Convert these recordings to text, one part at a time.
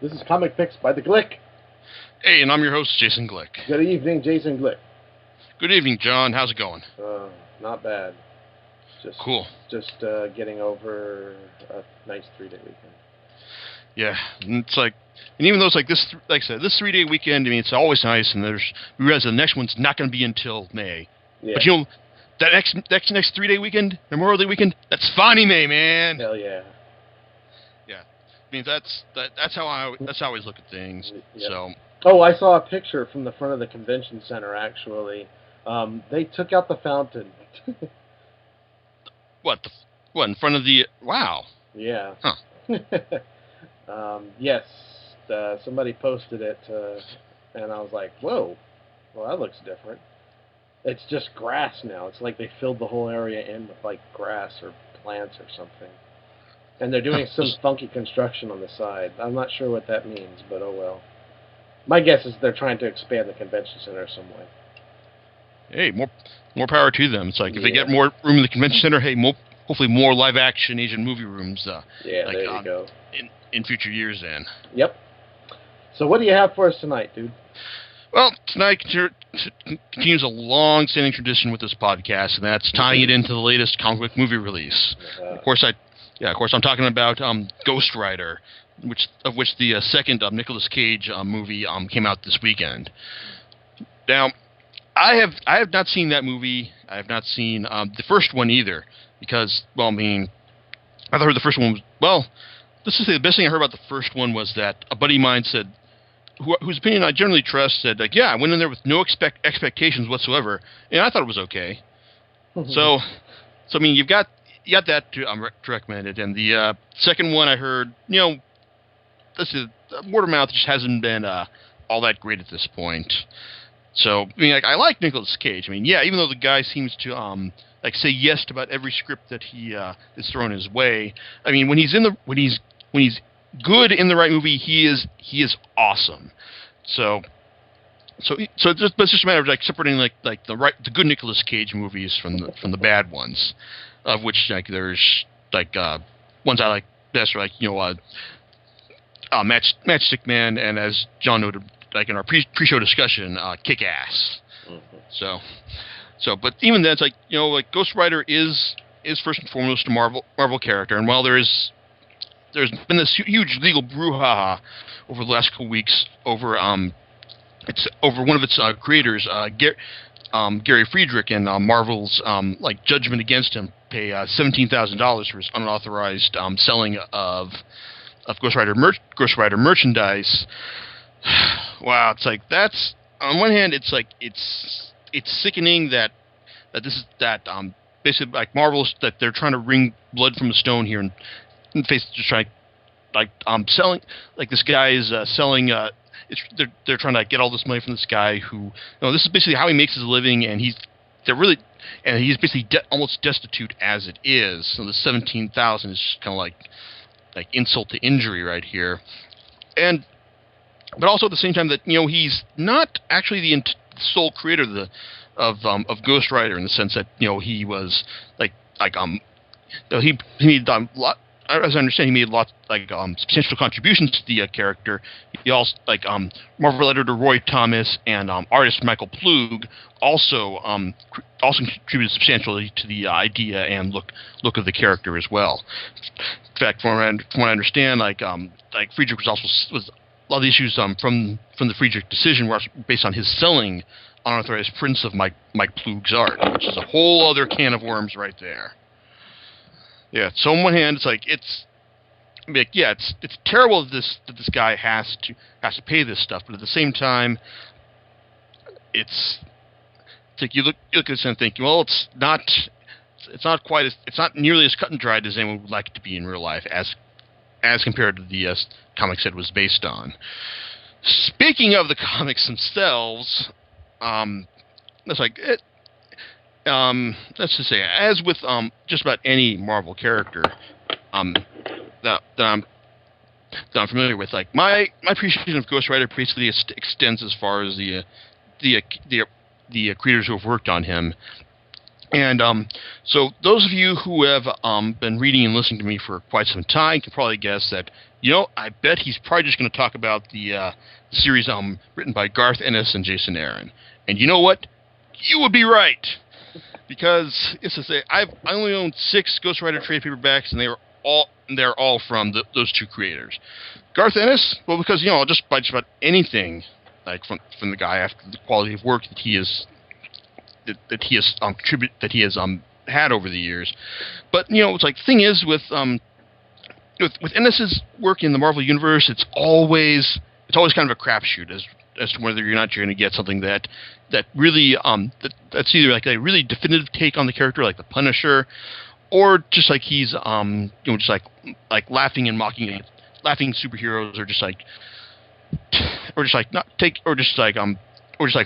This is Comic Picks by the Glick. Hey, and I'm your host, Jason Glick. Good evening, Jason Glick. Good evening, John. How's it going? Not bad. Cool. Just getting over a nice 3-day weekend. Yeah, and it's like, and even though it's like this, like I said, this 3-day weekend, I mean, it's always nice, and we realize the next one's not going to be until May. Yeah. But you know, that next 3-day weekend, Memorial Day weekend, that's funny May, man. Hell yeah. Yeah, I mean that's how I always look at things. Yep. So. Oh, I saw a picture from the front of the convention center. Actually, they took out the fountain. What in front of the? Wow. Yeah. Huh. Yes. Somebody posted it, and I was like, "Whoa, well that looks different." It's just grass now. It's like they filled the whole area in with like grass or plants or something. And they're doing some funky construction on the side. I'm not sure what that means, but oh well. My guess is they're trying to expand the convention center some way. Hey, more power to them. It's like if they get more room in the convention center, hey, hopefully more live-action Asian movie rooms. Like, there you go. In future years, then. Yep. So what do you have for us tonight, dude? Well, tonight continues a long-standing tradition with this podcast, and that's tying it into the latest comic book movie release. Of course, I'm talking about Ghost Rider, of which the second Nicolas Cage movie came out this weekend. Now, I have not seen that movie. I have not seen the first one either, because, well, I mean, I heard the first one was, well, let's just say the best thing I heard about the first one was that a buddy of mine said, whose opinion I generally trust, said, like, yeah, I went in there with no expectations whatsoever, and I thought it was okay. So I mean, you got that to recommend it, and the second one I heard, you know, word of mouth just hasn't been all that great at this point. So I mean, like, I like Nicolas Cage. I mean, yeah, even though the guy seems to like say yes to about every script that he is thrown his way. I mean, when he's good in the right movie, he is awesome. So it's just a matter of like separating like the good Nicolas Cage movies from the bad ones, of which like there's like ones I like best are like, you know, Matchstick Man, and as John noted, like in our pre-show discussion, Kick-Ass. Mm-hmm. So but even then, it's like, you know, like Ghost Rider is first and foremost a Marvel character, and while there's been this huge legal brouhaha over the last couple weeks over it's over one of its creators, Gary Friedrich, and Marvel's like judgment against him, pay $17,000 for his unauthorized selling of Ghost Rider merchandise. Wow, it's like, that's, on one hand, it's like it's sickening that basically like Marvel's, that they're trying to wring blood from a stone here and face just trying, like, selling, like, this guy is selling, they're trying to get all this money from this guy who, you know, this is basically how he makes his living, and he's basically almost destitute as it is. So the 17,000 is just kind of like insult to injury right here, but also at the same time that, you know, he's not actually the sole creator of Ghost Rider, in the sense that, you know, he was he made as I understand, he made lots substantial contributions to the character. He also, like, Marvel editor Roy Thomas and artist Michael Plug also contributed substantially to the idea and look of the character as well. In fact, from what I understand, like Friedrich was a lot of the issues from the Friedrich decision were based on his selling unauthorized prints of Mike Plug's art, which is a whole other can of worms right there. Yeah, so on one hand, it's like it's terrible that this guy has to pay this stuff, but at the same time, it's like you look at this and think, well, it's not nearly as cut and dried as anyone would like it to be in real life, as compared to the comics it was based on. Speaking of the comics themselves, that's like it. Let's just say, as with just about any Marvel character that I'm familiar with, like my appreciation of Ghost Rider basically extends as far as the creators who have worked on him. And so those of you who have been reading and listening to me for quite some time can probably guess that, I bet he's probably just going to talk about the series written by Garth Ennis and Jason Aaron. And you know what? You would be right. Because, as I say, I only own 6 Ghost Rider trade paperbacks, and they're all from those 2 creators. Garth Ennis, well, because, I'll just buy just about anything like from the guy after the quality of work that he has had over the years. But it's like the thing is with Ennis's work in the Marvel Universe, it's always kind of a crapshoot as to whether you're going to get something that really that's either like a really definitive take on the character, like the Punisher, or just like he's just like laughing and mocking superheroes, or just like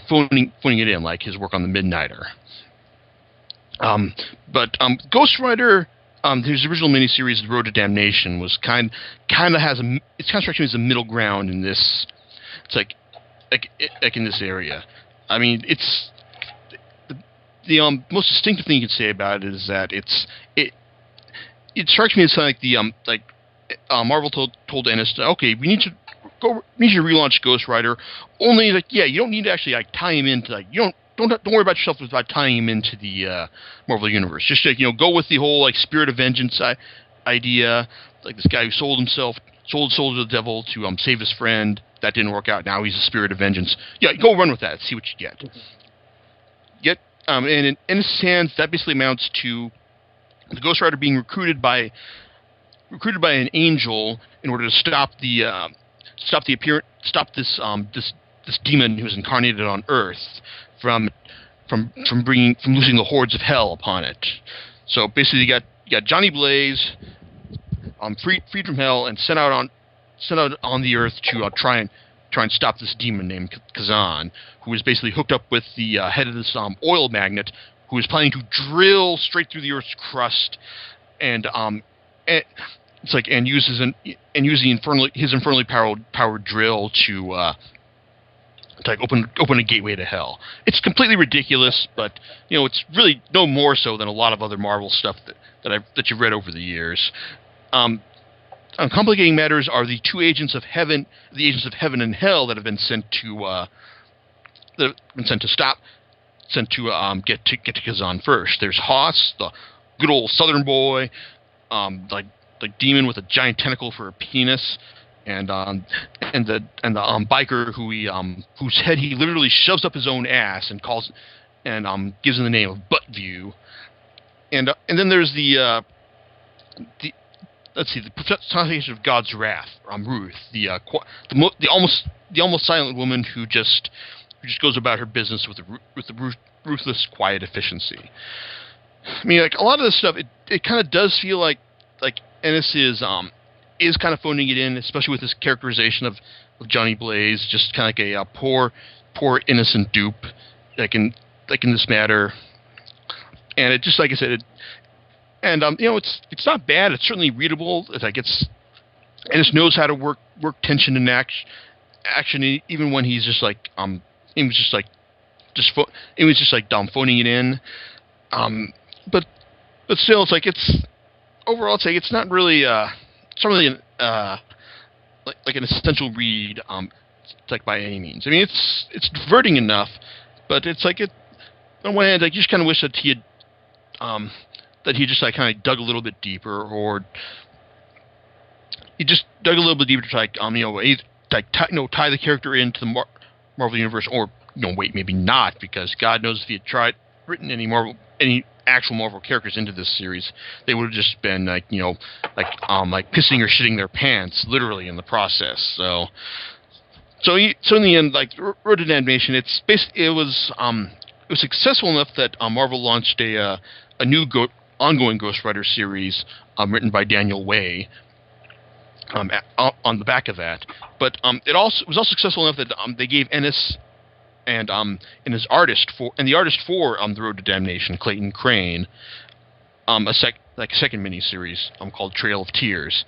phoning it in, like his work on the Midnighter. But Ghost Rider, his original miniseries, The Road to Damnation, was kind of strikes me as a middle ground in this. It's like in this area. I mean, it's the most distinctive thing you can say about it is that it strikes me as like Marvel told Ennis, okay, we need to relaunch Ghost Rider. Only you don't need to actually tie him into don't worry about yourself about tying him into the Marvel Universe. Just go with the whole spirit of vengeance idea, like this guy who sold his soul to the devil to save his friend. That didn't work out. Now he's a spirit of vengeance. Yeah, go run with that. See what you get. And in Ennis' hands, that basically amounts to the Ghost Rider being recruited by an angel in order to stop this demon who was incarnated on Earth from losing the hordes of hell upon it. So basically, you got Johnny Blaze, freed from hell and sent out on the Earth to try and stop this demon named Kazan, who is basically hooked up with the head of this oil magnate, who is planning to drill straight through the Earth's crust, and use his infernally powered drill to open a gateway to hell. It's completely ridiculous, but it's really no more so than a lot of other Marvel stuff that you've read over the years. Complicating matters are the 2 agents of heaven, and hell, that have been sent to get to Kazan first. There's Hoss, the good old Southern boy, like demon with a giant tentacle for a penis, and the biker whose head he literally shoves up his own ass and gives him the name of Buttview, and then there's the personification of God's wrath, Ruth, the almost silent woman who just goes about her business with the ruthless, quiet efficiency. I mean, a lot of this stuff, it kind of does feel like Ennis is kind of phoning it in, especially with this characterization of Johnny Blaze, just kind of like a poor innocent dupe, like in this matter. And it just, like I said, it's not bad. It's certainly readable. Ennis knows how to work tension and action, even when he's just phoning it in. But still, it's not really like an essential read, by any means. I mean, it's diverting enough, but on one hand, you just kind of wish that he just kind of dug a little bit deeper, or he just dug a little bit deeper to tie the character into the Marvel Universe, or maybe not, because God knows if he had written any actual Marvel characters into this series, they would have just been pissing or shitting their pants, literally, in the process. So in the end, Road to Damnation, it was successful enough that Marvel launched a new ongoing Ghost Rider series written by Daniel Way on the back of that. But it was also successful enough that they gave Ennis and the artist for The Road to Damnation, Clayton Crane, a second miniseries called Trail of Tears.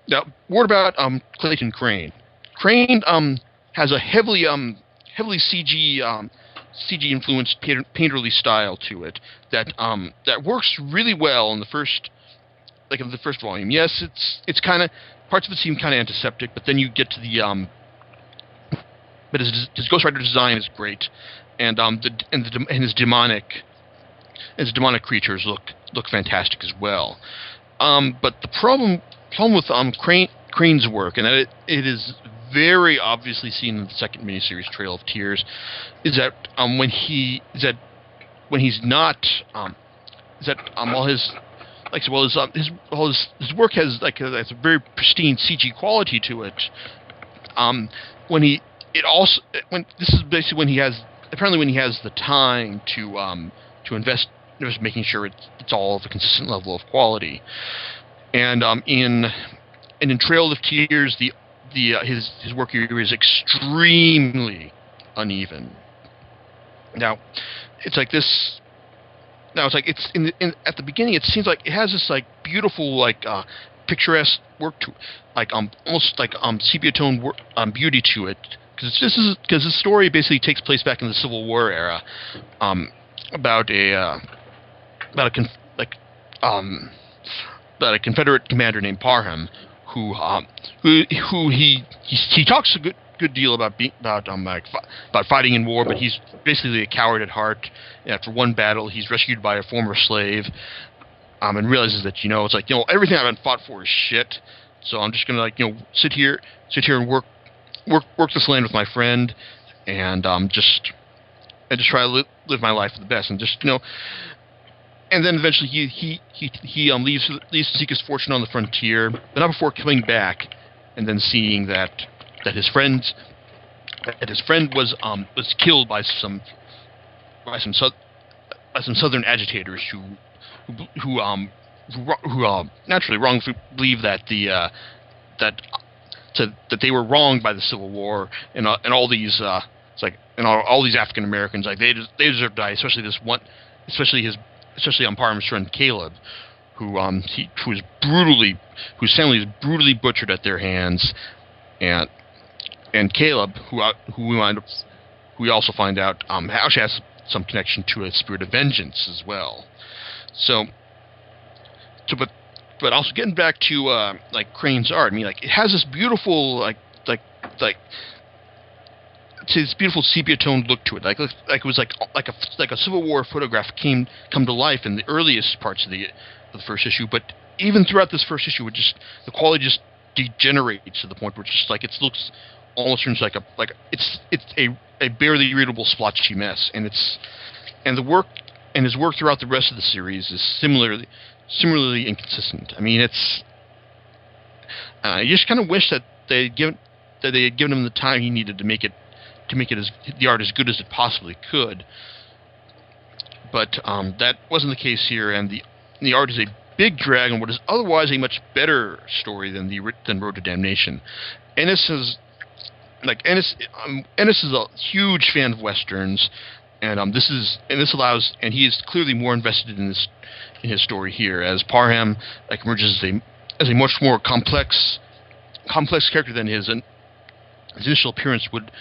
Now, word about Clayton Crane. Crane has a heavily CG CG influenced painterly style to it that works really well in the first volume. Yes, it's kind of, parts of it seem kind of antiseptic, but then you get to the but his Ghost Rider design is great, and his demonic creatures look fantastic as well. But the problem with Crane's work, and that it is very obviously seen in the second miniseries Trail of Tears, is that when he's not all his his work has has a very pristine CG quality to it. When this is basically when he has the time to invest, just making sure it's all of a consistent level of quality. And in Trail of Tears, his work here is extremely uneven. Now, it's like this. Now it's like it's at the beginning. It seems like it has this beautiful picturesque work to, almost sepia tone beauty to it. Because the story basically takes place back in the Civil War era, about a Confederate commander named Parham, who he talks a good deal about fighting in war, but he's basically a coward at heart. After one battle, he's rescued by a former slave, and realizes that it's everything I've been fought for is shit. So I'm just gonna sit here and work this land with my friend, and just try to live my life the best, and and then eventually he leaves to seek his fortune on the frontier, but not before coming back and then seeing that his friend was killed by some southern agitators who naturally wrongly believe that that they were wronged by the Civil War, and all these all these African Americans, they deserve to die, especially Parham's friend Caleb, whose family was brutally butchered at their hands, and Caleb, who we also find out actually has some connection to a spirit of vengeance as well. But also getting back to Crane's art, I mean, it has this beautiful this beautiful sepia toned look to it, it was like a Civil War photograph come to life in the earliest parts of the first issue. But even throughout this first issue, the quality just degenerates to the point where it's just it looks almost turns it's a barely readable splotchy mess, and his work throughout the rest of the series is similarly inconsistent. I mean, you just kind of wish that they had given him the time he needed to make it the art as good as it possibly could. But that wasn't the case here, and the art is a big drag on what is otherwise a much better story than Road to Damnation. Ennis is a huge fan of westerns, and he is clearly more invested in his story here, as Parham emerges as a much more complex character than his initial appearance would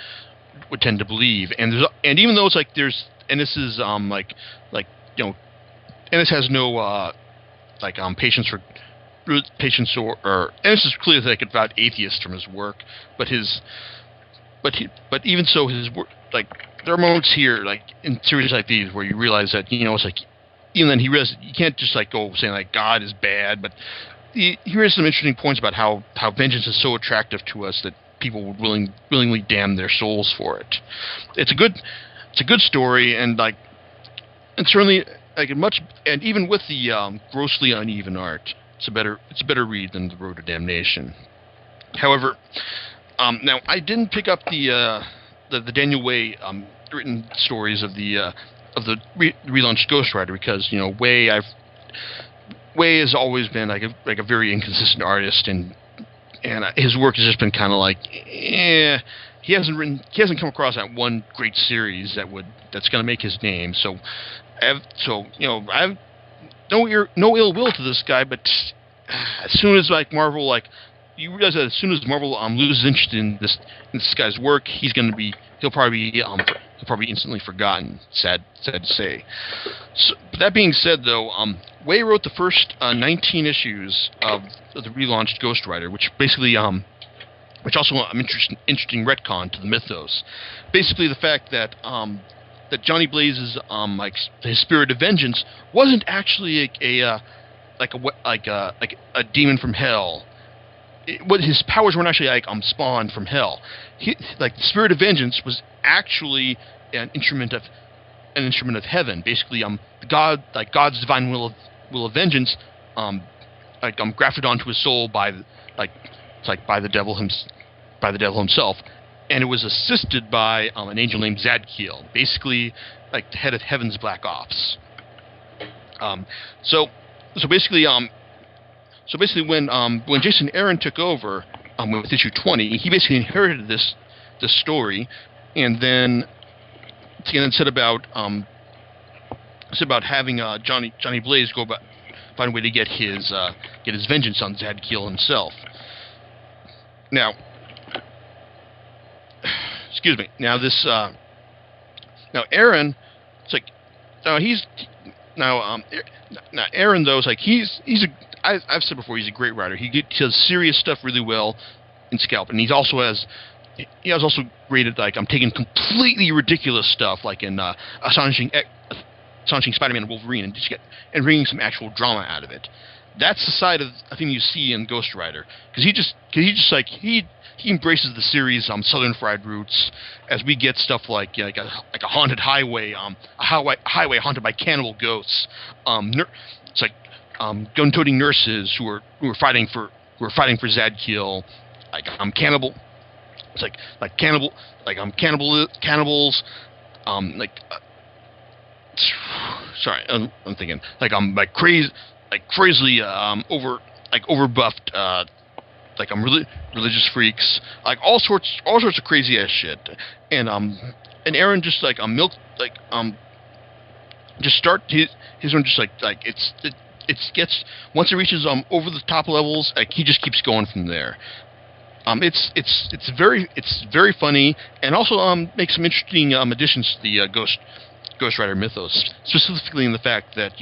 tend to believe. And even though Ennis has no patience or Ennis is clearly a devout atheist from his work, but even so, his work, there are moments here in series like these where you realize that even then he realizes you can't just go saying God is bad, but he has some interesting points about how vengeance is so attractive to us that people would willingly damn their souls for it. It's a good story, and certainly and even with the grossly uneven art, it's a better read than The Road to Damnation. However, now I didn't pick up the Daniel Way written stories of the relaunched Ghost Rider, because Way has always been a very inconsistent artist, and his work has just been kind of he hasn't come across that one great series that's going to make his name. So I have no ill will to this guy, but as soon as Marvel you realize that as soon as Marvel loses interest in this guy's work, he'll probably be instantly forgotten. Sad to say. So, that being said, though, Way wrote the first 19 issues of the relaunched Ghost Rider, which basically which also interesting retcon to the mythos. Basically, the fact that that Johnny Blaze's his spirit of vengeance wasn't actually a demon from hell. His powers weren't actually spawned from hell. The spirit of vengeance was actually an instrument of heaven. Basically, God's divine will of vengeance, grafted onto his soul by the devil himself, and it was assisted by an angel named Zadkiel, basically the head of Heaven's Black Ops. So basically, when Jason Aaron took over with issue 20, he basically inherited this story, and then said about having Johnny Blaze find a way to get his vengeance on Zadkiel himself. Now, excuse me. Now Aaron, Aaron though is I've said before, he's a great writer. He does serious stuff really well in Scalp, and he has also rated taking completely ridiculous stuff in Astonishing Spider-Man and Wolverine and bringing some actual drama out of it. That's the side of I think you see in Ghost Rider, because he embraces the series Southern Fried Roots, as we get stuff like a haunted highway, a highway haunted by cannibal ghosts, gun-toting nurses who are fighting for Zadkiel, cannibals, sorry, I'm thinking crazily overbuffed religious freaks, all sorts of crazy ass shit, and Aaron just just start his own it gets once it reaches over the top levels, he just keeps going from there. It's very funny, and also makes some interesting additions to the Ghost Rider mythos, specifically in the fact that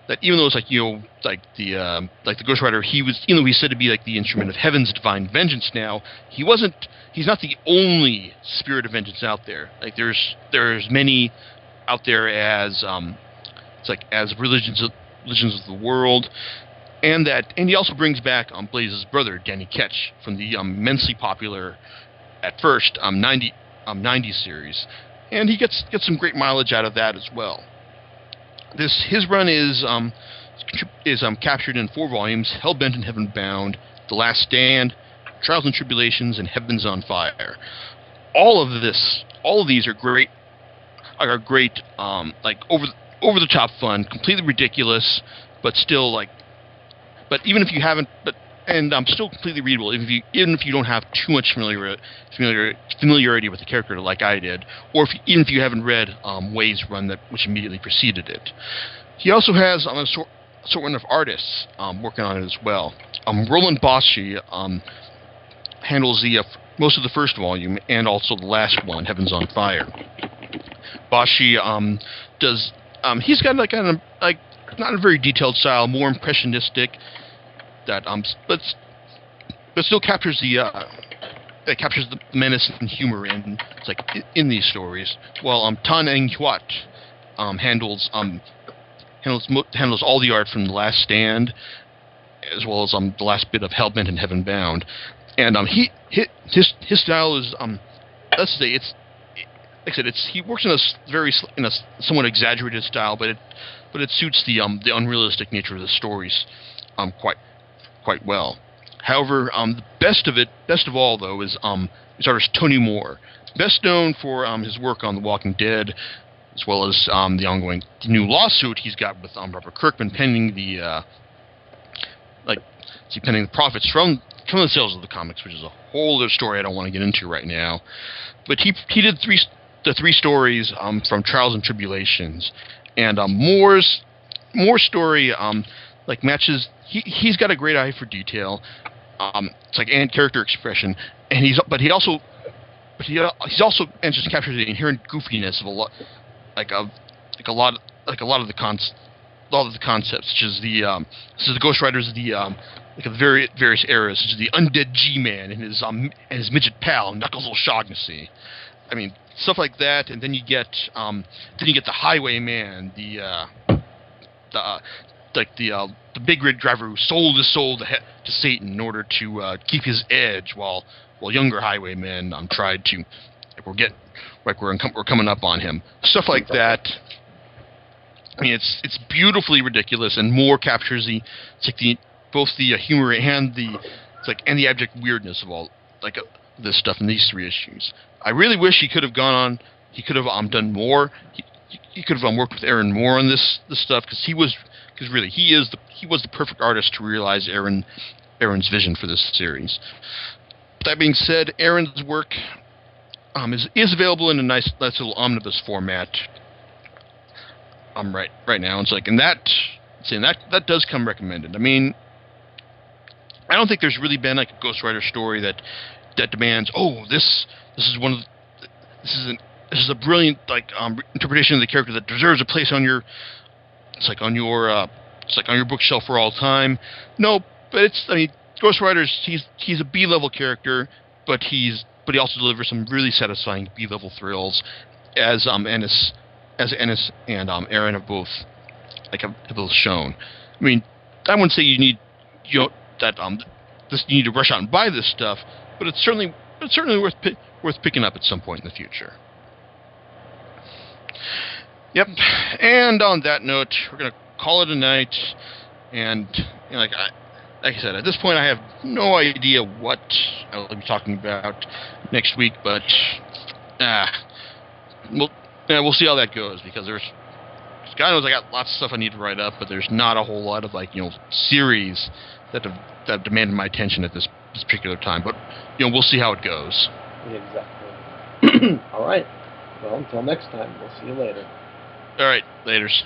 that even though it's the Ghost Rider, even though he's said to be the instrument of Heaven's divine vengeance now, he's not the only spirit of vengeance out there. There's many out there as as religions of the world, and he also brings back Blaze's brother, Danny Ketch, from the immensely popular at first 90s series, and he gets some great mileage out of that as well. His run is captured in 4 volumes: Hellbent and Heavenbound, The Last Stand, Trials and Tribulations, and Heaven's on Fire. All of these are great, over the top fun, completely ridiculous, but still but even if you haven't, still completely readable, even if you don't have too much familiarity with the character like I did, or even if you haven't read Way's run which immediately preceded it. He also has an assortment of artists working on it as well. Roland Boschi handles most of the first volume and also the last one, Heaven's on Fire. Boschi does he's got not a very detailed style, more impressionistic, that but still captures the menace and humor in these stories. While Tan Eng Huat handles all the art from The Last Stand, as well as the last bit of Hellbent and Heavenbound, and his style is let's say it's. Like I said, he works in a somewhat exaggerated style, but it suits the unrealistic nature of the stories quite well. However, the best of all though is artist Tony Moore, best known for his work on The Walking Dead, as well as the ongoing new lawsuit he's got with Robert Kirkman pending the profits from the sales of the comics, which is a whole other story I don't want to get into right now. But he did the 3 stories from Trials and Tribulations, and Moore's story like matches. He's got a great eye for detail. It's like and character expression, and he's also and just captures the inherent goofiness of a lot of the concepts, such as the Ghost Riders of the the various eras, such as the undead G-Man and his midget pal Knuckles O'Shaughnessy. I mean, stuff like that, and then you get the Highwayman, the big rig driver who sold his soul to Satan in order to keep his edge, while younger Highwaymen tried to we're coming up on him. Stuff like that. I mean, it's beautifully ridiculous, and more captures both the humor and the abject weirdness of all this stuff in these 3 issues. I really wish he could have gone on. He could have done more. He could have worked with Aaron more on this stuff, because he was the perfect artist to realize Aaron's vision for this series. That being said, Aaron's work is available in a nice little omnibus format. Right now, it's and that does come recommended. I mean, I don't think there's really been a Ghost Rider story that demands, this is a brilliant interpretation of the character that deserves a place on your bookshelf for all time. No, but Ghost Rider's he's a B-level character, but he also delivers some really satisfying B-level thrills, as Ennis and Aaron have both shown. I mean, I wouldn't say you need you need to rush out and buy this stuff, but it's certainly worth picking up at some point in the future. Yep. And on that note, we're gonna call it a night. And like I said, at this point, I have no idea what I'll be talking about next week, but we'll see how that goes, because God knows I got lots of stuff I need to write up, but there's not a whole lot of series that have demanded my attention at this particular time. But we'll see how it goes. Exactly. All right. Well, until next time, we'll see you later. All right, laters.